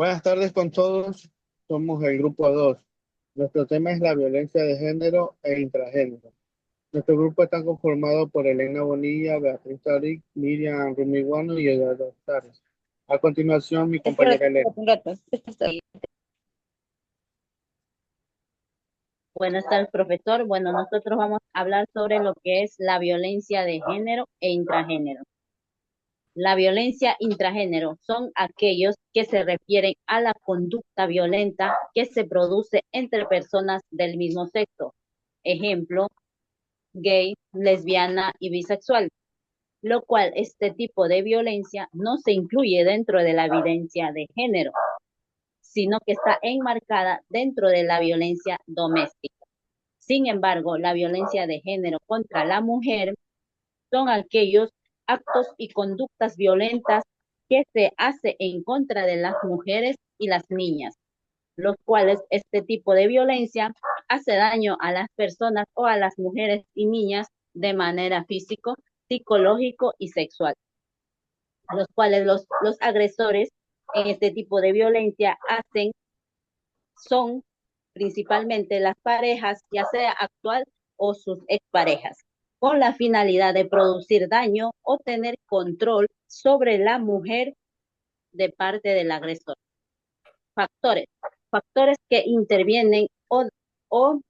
Buenas tardes con todos. Somos el grupo 2. Nuestro tema es la violencia de género e intragénero. Nuestro grupo está conformado por Elena Bonilla, Beatriz Tarik, Miriam Rumiguano y Eduardo Tares. A continuación, mi compañera Elena. Un rato. Buenas tardes, profesor. Bueno, nosotros vamos a hablar sobre lo que es la violencia de género e intragénero. La violencia intragénero son aquellos que se refieren a la conducta violenta que se produce entre personas del mismo sexo. Ejemplo, gay, lesbiana y bisexual. Lo cual este tipo de violencia no se incluye dentro de la violencia de género, sino que está enmarcada dentro de la violencia doméstica. Sin embargo, la violencia de género contra la mujer son aquellos actos y conductas violentas que se hace en contra de las mujeres y las niñas, los cuales este tipo de violencia hace daño a las personas o a las mujeres y niñas de manera físico, psicológico y sexual, los cuales los agresores en este tipo de violencia son principalmente las parejas, ya sea actual o sus exparejas, con la finalidad de producir daño o tener control sobre la mujer de parte del agresor. Factores, factores que intervienen o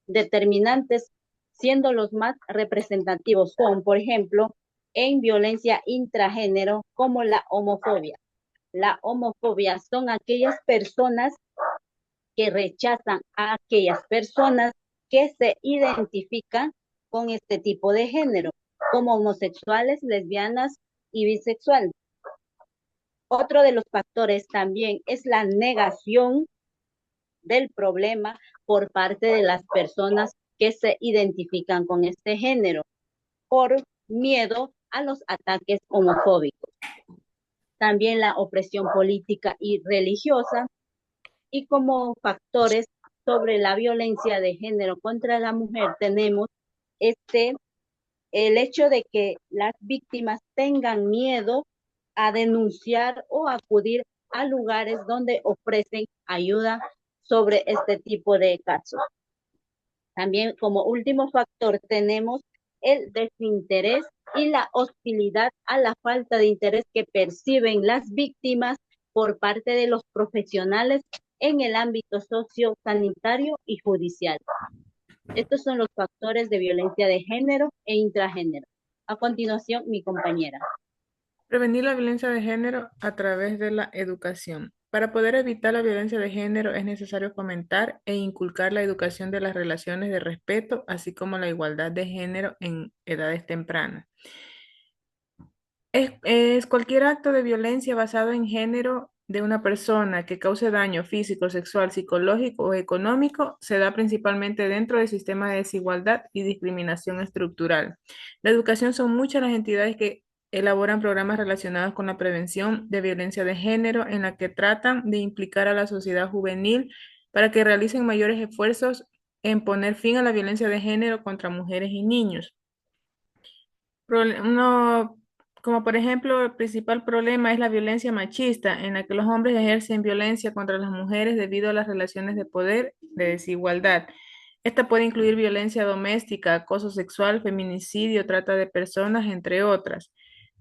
determinantes, siendo los más representativos son, por ejemplo, en violencia intragénero como la homofobia. La homofobia son aquellas personas que rechazan a aquellas personas que se identifican con este tipo de género, como homosexuales, lesbianas y bisexuales. Otro de los factores también es la negación del problema por parte de las personas que se identifican con este género, por miedo a los ataques homofóbicos. También la opresión política y religiosa, y como factores sobre la violencia de género contra la mujer tenemos este el hecho de que las víctimas tengan miedo a denunciar o acudir a lugares donde ofrecen ayuda sobre este tipo de casos. También como último factor tenemos el desinterés y la hostilidad a la falta de interés que perciben las víctimas por parte de los profesionales en el ámbito sociosanitario y judicial. Estos son los factores de violencia de género e intragénero. A continuación, mi compañera. Prevenir la violencia de género a través de la educación. Para poder evitar la violencia de género es necesario fomentar e inculcar la educación de las relaciones de respeto, así como la igualdad de género en edades tempranas. Es cualquier acto de violencia basado en género de una persona que cause daño físico, sexual, psicológico o económico se da principalmente dentro del sistema de desigualdad y discriminación estructural. La educación son muchas las entidades que elaboran programas relacionados con la prevención de violencia de género en la que tratan de implicar a la sociedad juvenil para que realicen mayores esfuerzos en poner fin a la violencia de género contra mujeres y niños. Uno, como por ejemplo, el principal problema es la violencia machista, en la que los hombres ejercen violencia contra las mujeres debido a las relaciones de poder de desigualdad. Esta puede incluir violencia doméstica, acoso sexual, feminicidio, trata de personas, entre otras.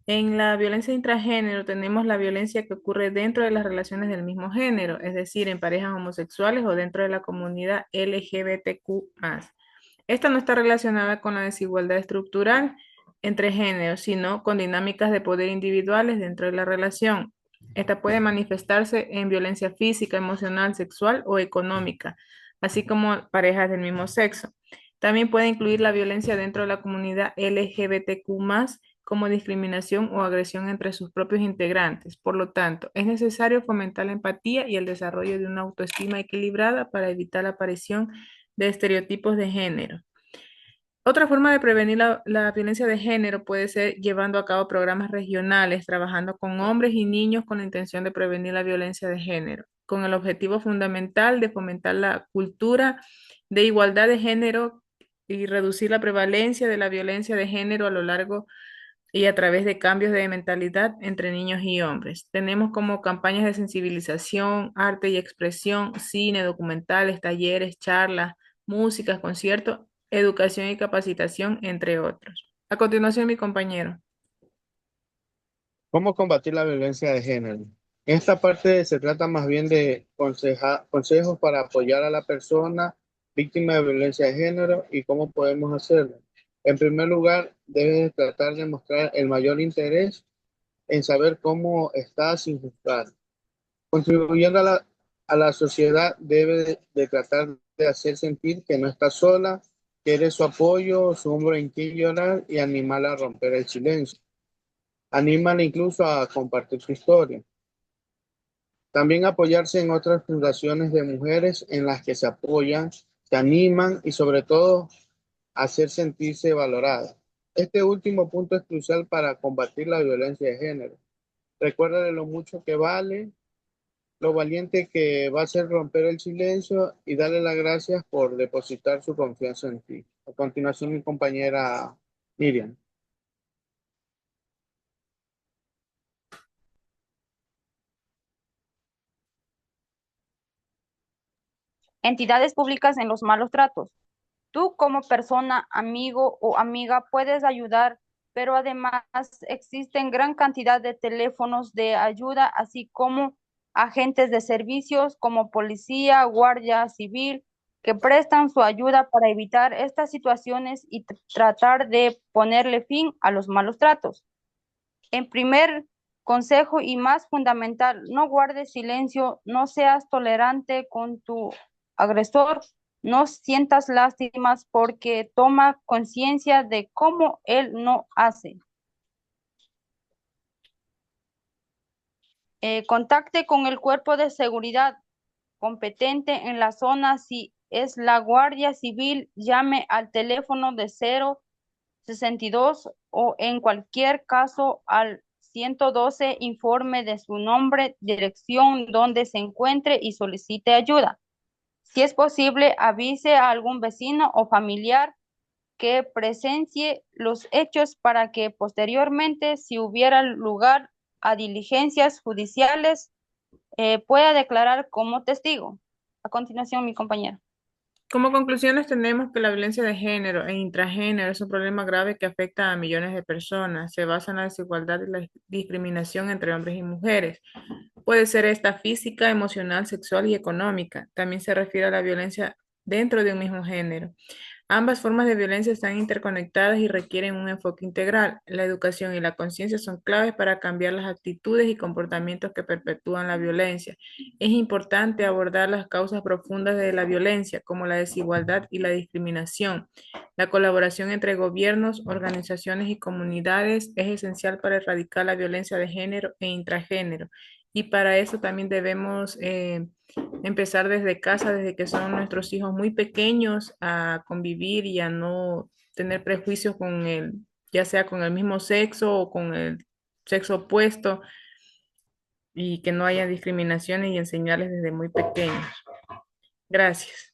En la violencia intragénero tenemos la violencia que ocurre dentro de las relaciones del mismo género, es decir, en parejas homosexuales o dentro de la comunidad LGBTQ+. Esta no está relacionada con la desigualdad estructural entre géneros, sino con dinámicas de poder individuales dentro de la relación. Esta puede manifestarse en violencia física, emocional, sexual o económica, así como parejas del mismo sexo. También puede incluir la violencia dentro de la comunidad LGBTQ+, como discriminación o agresión entre sus propios integrantes. Por lo tanto, es necesario fomentar la empatía y el desarrollo de una autoestima equilibrada para evitar la aparición de estereotipos de género. Otra forma de prevenir la violencia de género puede ser llevando a cabo programas regionales, trabajando con hombres y niños con la intención de prevenir la violencia de género, con el objetivo fundamental de fomentar la cultura de igualdad de género y reducir la prevalencia de la violencia de género a lo largo y a través de cambios de mentalidad entre niños y hombres. Tenemos como campañas de sensibilización, arte y expresión, cine, documentales, talleres, charlas, músicas, conciertos, educación y capacitación, entre otros. A continuación, mi compañero. ¿Cómo combatir la violencia de género? En esta parte se trata más bien de consejos para apoyar a la persona víctima de violencia de género y cómo podemos hacerlo. En primer lugar, debes tratar de mostrar el mayor interés en saber cómo está sin juzgar. Contribuyendo a la sociedad, debe de tratar de hacer sentir que no está sola, que eres su apoyo, su hombro en quien llorar y animarla a romper el silencio. Anímala incluso a compartir su historia. También apoyarse en otras fundaciones de mujeres en las que se apoyan, se animan y sobre todo hacer sentirse valorada. Este último punto es crucial para combatir la violencia de género. Recuerda de lo mucho que vale, lo valiente que va a ser romper el silencio y darle las gracias por depositar su confianza en ti. A continuación, mi compañera Miriam. Entidades públicas en los malos tratos. Tú como persona, amigo o amiga puedes ayudar, pero además existen gran cantidad de teléfonos de ayuda, así como agentes de servicios como policía, guardia civil, que prestan su ayuda para evitar estas situaciones y tratar de ponerle fin a los malos tratos. En primer consejo y más fundamental, no guardes silencio, no seas tolerante con tu agresor, no sientas lástimas porque toma conciencia de cómo él no hace. Contacte con el cuerpo de seguridad competente en la zona. Si es la Guardia Civil, llame al teléfono de 062 o en cualquier caso al 112, informe de su nombre, dirección donde se encuentre y solicite ayuda. Si es posible, avise a algún vecino o familiar que presencie los hechos para que posteriormente, si hubiera lugar a diligencias judiciales, pueda declarar como testigo. A continuación, mi compañero. Como conclusiones tenemos que la violencia de género e intragénero es un problema grave que afecta a millones de personas. Se basa en la desigualdad y la discriminación entre hombres y mujeres. Puede ser esta física, emocional, sexual y económica. También se refiere a la violencia dentro de un mismo género. Ambas formas de violencia están interconectadas y requieren un enfoque integral. La educación y la conciencia son claves para cambiar las actitudes y comportamientos que perpetúan la violencia. Es importante abordar las causas profundas de la violencia, como la desigualdad y la discriminación. La colaboración entre gobiernos, organizaciones y comunidades es esencial para erradicar la violencia de género e intragénero. Y para eso también debemos empezar desde casa, desde que son nuestros hijos muy pequeños, a convivir y a no tener prejuicios con el, ya sea con el mismo sexo o con el sexo opuesto, y que no haya discriminaciones y enseñarles desde muy pequeños. Gracias.